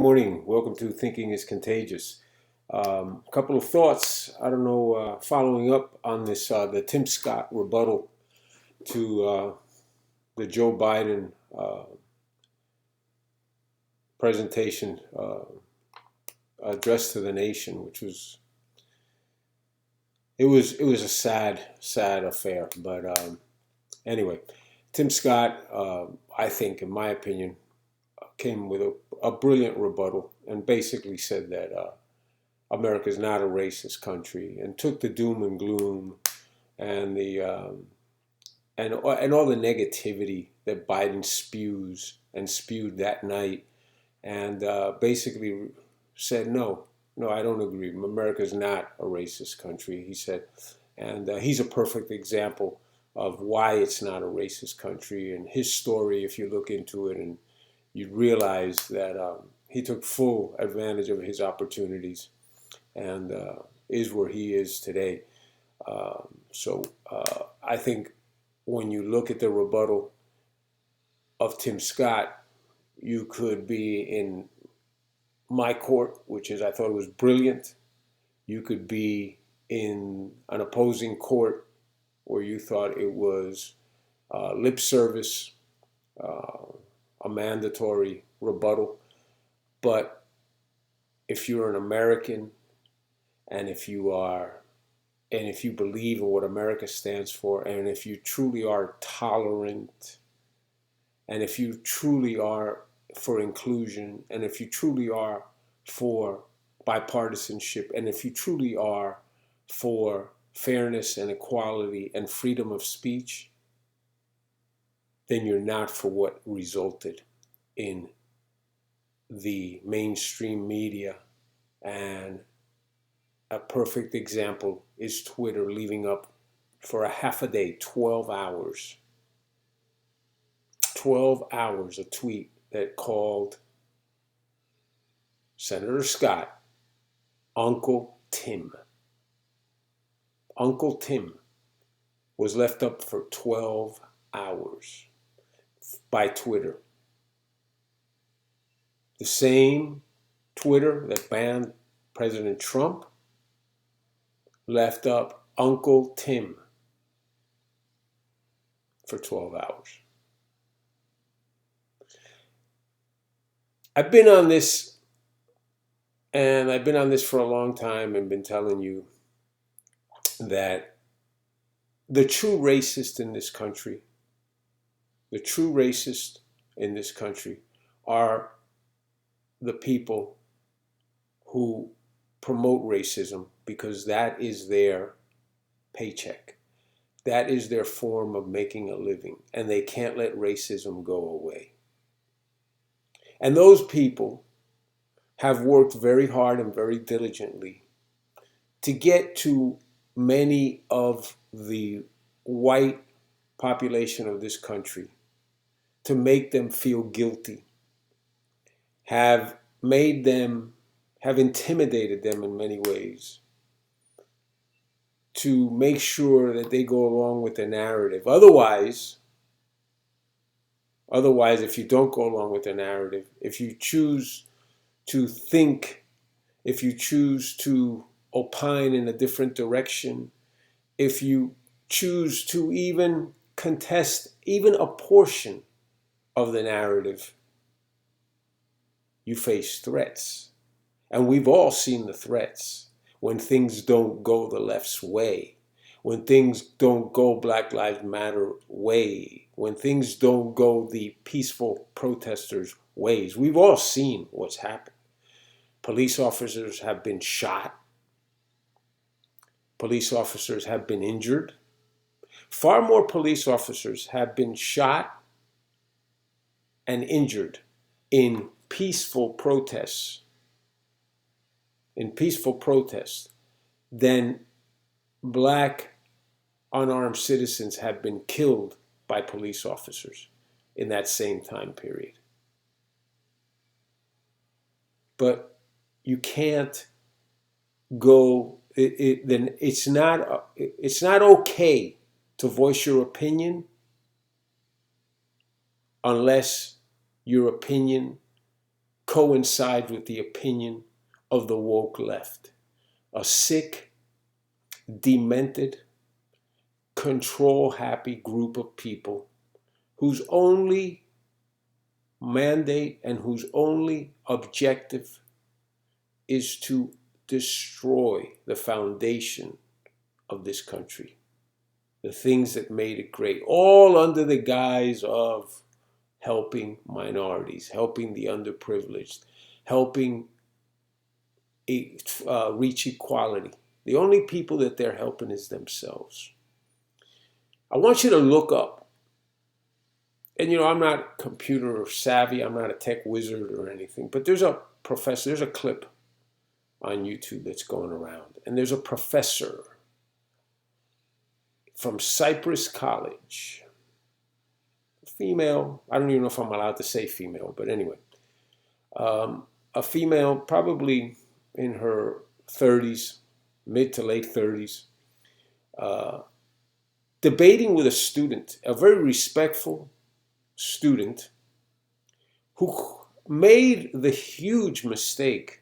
Morning. Welcome to Thinking is Contagious. A couple of thoughts. I don't know, following up on this, the Tim Scott rebuttal to the Joe Biden presentation address to the nation, which was it was a sad affair. But anyway, Tim Scott, I think, in my opinion, came with a brilliant rebuttal and basically said that America is not a racist country, and took the doom and gloom and the and all the negativity that Biden spews and spewed that night, and basically said no, I don't agree. America is not a racist country, he said, and he's a perfect example of why it's not a racist country. And his story, if you look into it, and you realize that he took full advantage of his opportunities and is where he is today. I think when you look at the rebuttal of Tim Scott, you could be in my court, which is I thought it was brilliant. You could be in an opposing court where you thought it was lip service, a mandatory rebuttal. But if you're an American, and if you believe in what America stands for, and if you truly are tolerant, and if you truly are for inclusion, and if you truly are for bipartisanship, and if you truly are for fairness and equality and freedom of speech, then you're not for what resulted in the mainstream media. And a perfect example is Twitter leaving up for a half a day, 12 hours. 12 hours, a tweet that called Senator Scott Uncle Tim. Uncle Tim was left up for 12 hours by Twitter. The same Twitter that banned President Trump left up Uncle Tim for 12 hours. I've been on this, and I've been on this for a long time, and been telling you that the true racist in this country, are the people who promote racism, because that is their paycheck. That is their form of making a living, and they can't let racism go away. And those people have worked very hard and very diligently to get to many of the white population of this country, to make them feel guilty, have intimidated them in many ways, to make sure that they go along with the narrative. Otherwise, if you don't go along with the narrative, if you choose to think, if you choose to opine in a different direction, if you choose to even contest even a portion of the narrative, you face threats. And we've all seen the threats when things don't go the left's way, when things don't go Black Lives Matter way, when things don't go the peaceful protesters' ways. We've all seen what's happened. Police officers have been shot. Police officers have been injured. Far more police officers have been shot and injured in peaceful protests, than black unarmed citizens have been killed by police officers in that same time period. But you can't go. Then it's not okay to voice your opinion unless your opinion coincides with the opinion of the woke left. A sick, demented, control-happy group of people whose only mandate and whose only objective is to destroy the foundation of this country, the things that made it great, all under the guise of helping minorities, helping the underprivileged, helping reach equality. The only people that they're helping is themselves. I want you to look up, and I'm not computer savvy, I'm not a tech wizard or anything, but there's a professor, there's a clip on YouTube that's going around, and there's a professor from Cypress College, female, I don't even know if I'm allowed to say female, but anyway, a female probably in her 30s, mid to late 30s, debating with a student, a very respectful student who made the huge mistake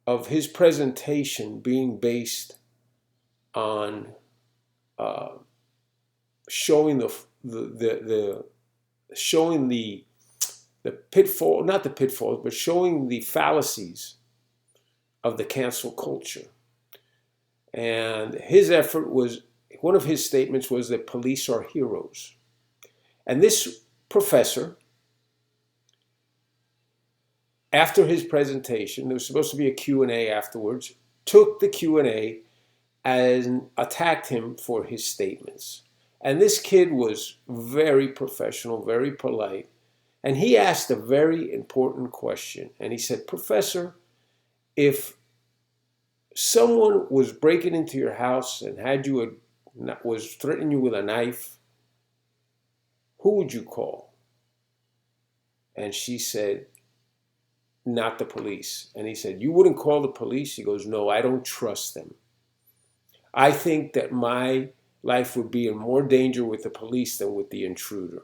of his presentation being based on showing the pitfall, not the pitfalls, but showing the fallacies of the cancel culture. And his effort was, one of his statements was that police are heroes. And this professor, after his presentation, there was supposed to be a Q&A afterwards, took the Q&A and attacked him for his statements. And this kid was very professional, very polite. And he asked a very important question. And he said, "Professor, if someone was breaking into your house and was threatening you with a knife, who would you call?" And she said, "Not the police." And he said, "You wouldn't call the police?" He goes, "No, I don't trust them. I think that my life would be in more danger with the police than with the intruder."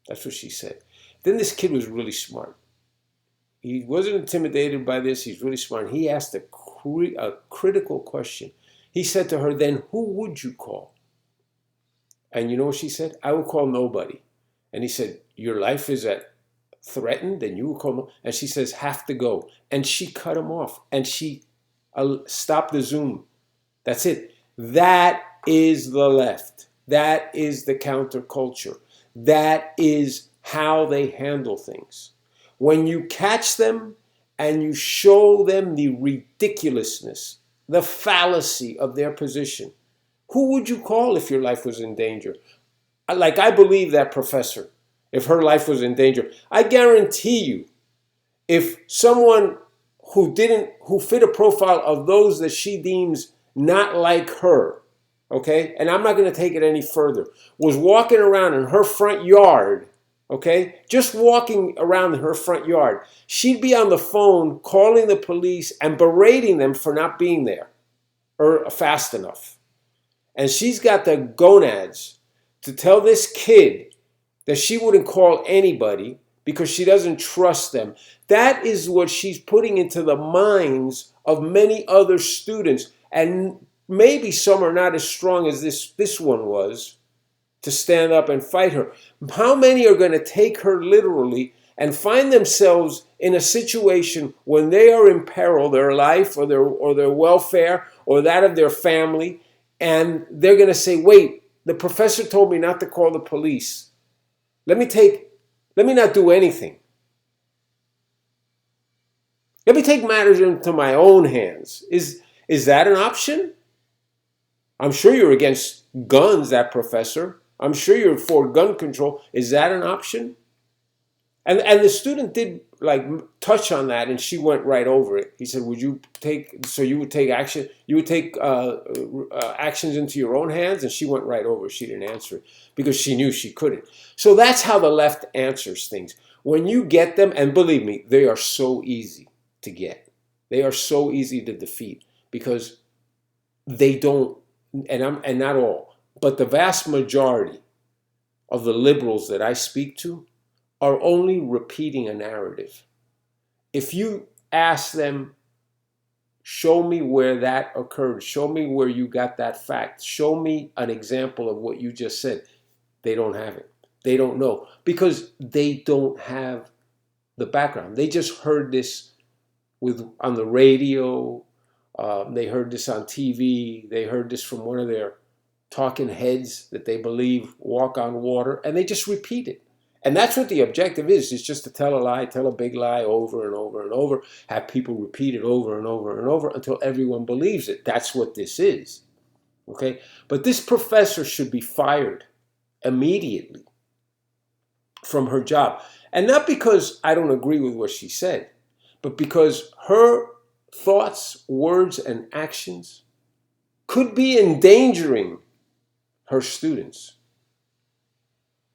That's what she said. Then this kid was really smart. He wasn't intimidated by this. He's really smart. He asked a critical question. He said to her, "Then who would you call?" And you know what she said? "I would call nobody." And he said, "Your life is threatened, and you would call no?" And she says, "Have to go." And she cut him off. And she stopped the Zoom. That's it. That is the left. That is the counterculture. That is how they handle things. When you catch them and you show them the ridiculousness, the fallacy of their position, who would you call if your life was in danger? Like, I believe that professor, if her life was in danger, I guarantee you, if someone who fit a profile of those that she deems not like her, okay, and I'm not going to take it any further, was walking around in her front yard, okay, just walking around in her front yard, she'd be on the phone calling the police and berating them for not being there or fast enough. And she's got the gonads to tell this kid that she wouldn't call anybody because she doesn't trust them. That is what she's putting into the minds of many other students. And maybe some are not as strong as this one was to stand up and fight her. How many are going to take her literally and find themselves in a situation when they are in peril, their life or their welfare or that of their family, and they're going to say, "Wait, the professor told me not to call the police. Let me not do anything. Let me take matters into my own hands." Is that an option? I'm sure you're against guns, that professor. I'm sure you're for gun control. Is that an option? And the student did touch on that, and she went right over it. He said, you would take action, you would take actions into your own hands? And she went right over it. She didn't answer it because she knew she couldn't. So that's how the left answers things. When you get them, and believe me, they are so easy to get. They are so easy to defeat because they don't, and not all, but the vast majority of the liberals that I speak to are only repeating a narrative. if you ask them, show me where that occurred, show me where you got that fact, show me an example of what you just said, they don't have it. They don't know because they don't have the background. They just heard this on the radio. They heard this on TV. They heard this from one of their talking heads that they believe walk on water, and they just repeat it. And that's what the objective is just to tell a lie, tell a big lie over and over and over, have people repeat it over and over and over until everyone believes it. That's what this is. Okay? But this professor should be fired immediately from her job. And not because I don't agree with what she said, but because her thoughts, words, and actions could be endangering her students.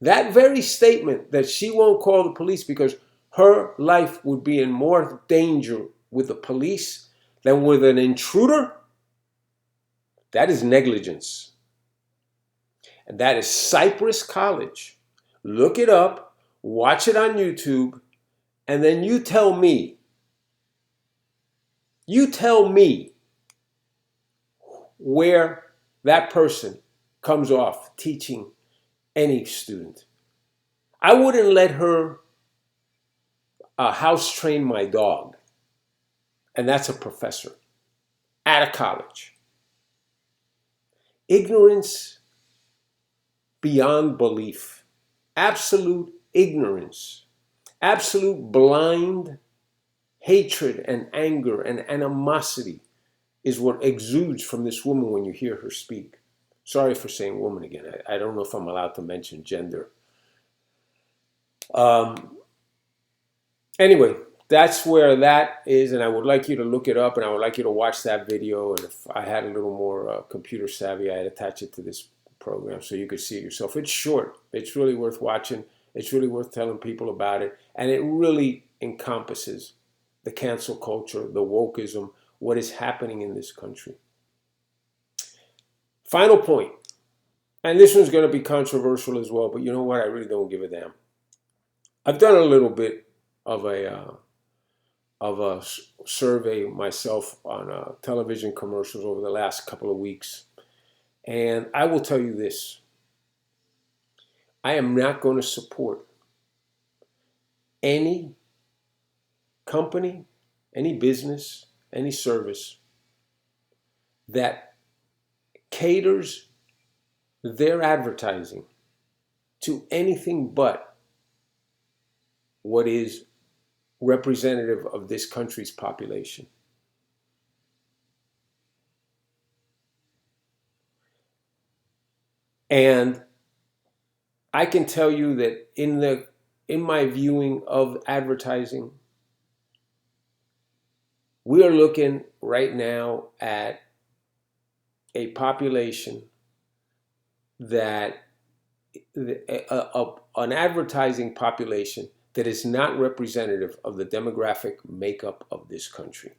That very statement that she won't call the police because her life would be in more danger with the police than with an intruder, that is negligence. And that is Cypress College. Look it up, watch it on YouTube, and then you tell me where that person comes off teaching any student. I wouldn't let her house train my dog, and that's a professor at a college. Ignorance beyond belief, absolute ignorance, absolute blind hatred and anger and animosity is what exudes from this woman when you hear her speak. Sorry for saying woman again. I don't know if I'm allowed to mention gender. Anyway, that's where that is, and I would like you to look it up, and I would like you to watch that video, and if I had a little more computer savvy, I'd attach it to this program so you could see it yourself. It's short. It's really worth watching. It's really worth telling people about it, and it really encompasses the cancel culture, the wokeism, what is happening in this country. Final point, and this one's going to be controversial as well, but you know what? I really don't give a damn. I've done a little bit of a survey myself on television commercials over the last couple of weeks, and I will tell you this. I am not going to support any company, any business, any service that caters their advertising to anything but what is representative of this country's population. And I can tell you that in my viewing of advertising, we are looking right now at a population that an advertising population that is not representative of the demographic makeup of this country.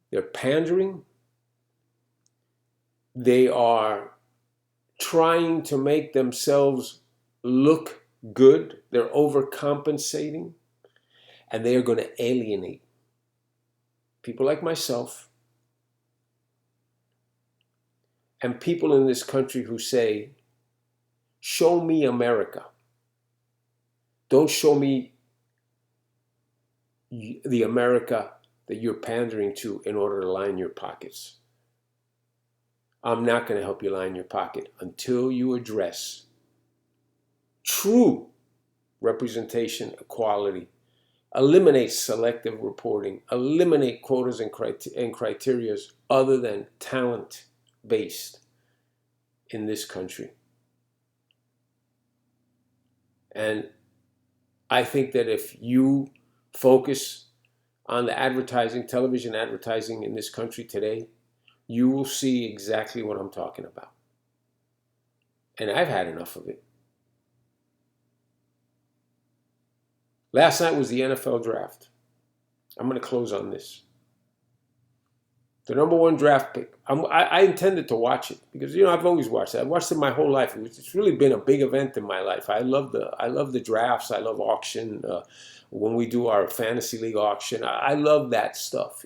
They're pandering. They are trying to make themselves look good. They're overcompensating. And they are going to alienate people like myself and people in this country who say, show me America. Don't show me the America that you're pandering to in order to line your pockets. I'm not going to help you line your pocket until you address true representation, equality, eliminate selective reporting, eliminate quotas and criteria other than talent-based in this country. And I think that if you focus on the advertising, television advertising in this country today, you will see exactly what I'm talking about. And I've had enough of it. Last night was the NFL draft. I'm going to close on this. The number one draft pick. I intended to watch it because I've always watched it. I've watched it my whole life. It's really been a big event in my life. I love the drafts. I love auction. When we do our fantasy league auction, I love that stuff.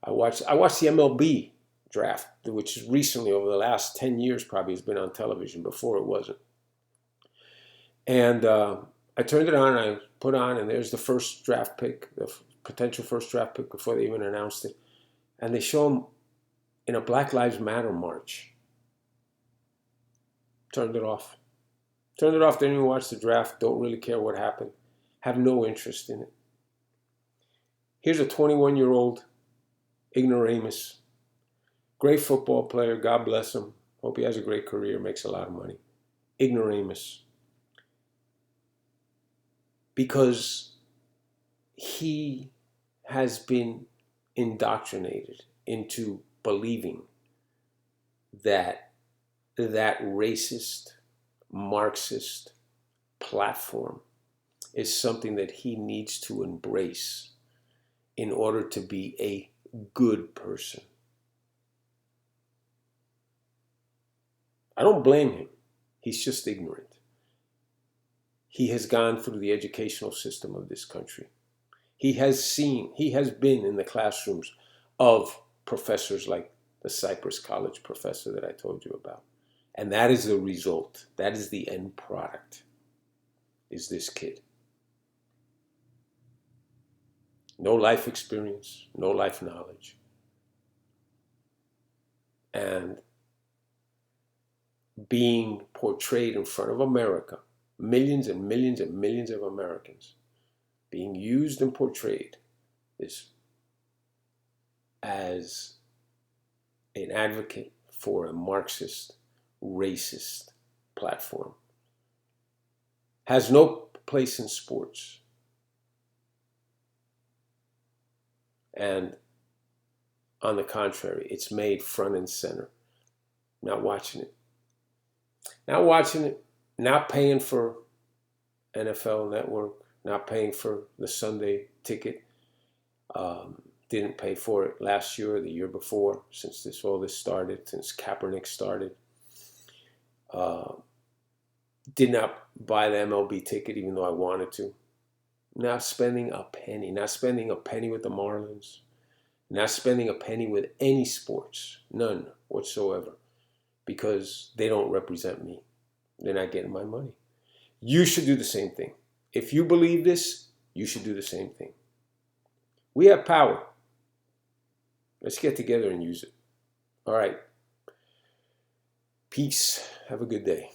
I watched the MLB draft, which is recently over the last 10 years probably has been on television. Before it wasn't. And I turned it on. I put on, and there's the first draft pick, the potential first draft pick before they even announced it. And they show him in a Black Lives Matter march. Turned it off. Turned it off. Didn't even watch the draft. Don't really care what happened. Have no interest in it. Here's a 21-year-old ignoramus. Great football player. God bless him. Hope he has a great career. Makes a lot of money. Ignoramus. Because he has been indoctrinated into believing that racist, Marxist platform is something that he needs to embrace in order to be a good person. I don't blame him. He's just ignorant. He has gone through the educational system of this country. He has been in the classrooms of professors like the Cypress College professor that I told you about. And that is the result. That is the end product, is this kid. No life experience, no life knowledge. And being portrayed in front of America, millions and millions and millions of Americans, being used and portrayed as an advocate for a Marxist, racist platform, has no place in sports. And on the contrary, it's made front and center. Not watching it. Not watching it. Not paying for NFL Network. Not paying for the Sunday ticket. Didn't pay for it last year or the year before, since all this started, since Kaepernick started. Did not buy the MLB ticket even though I wanted to. Not spending a penny. Not spending a penny with the Marlins. Not spending a penny with any sports. None whatsoever. Because they don't represent me. They're not getting my money. You should do the same thing. If you believe this, you should do the same thing. We have power. Let's get together and use it. All right. Peace. Have a good day.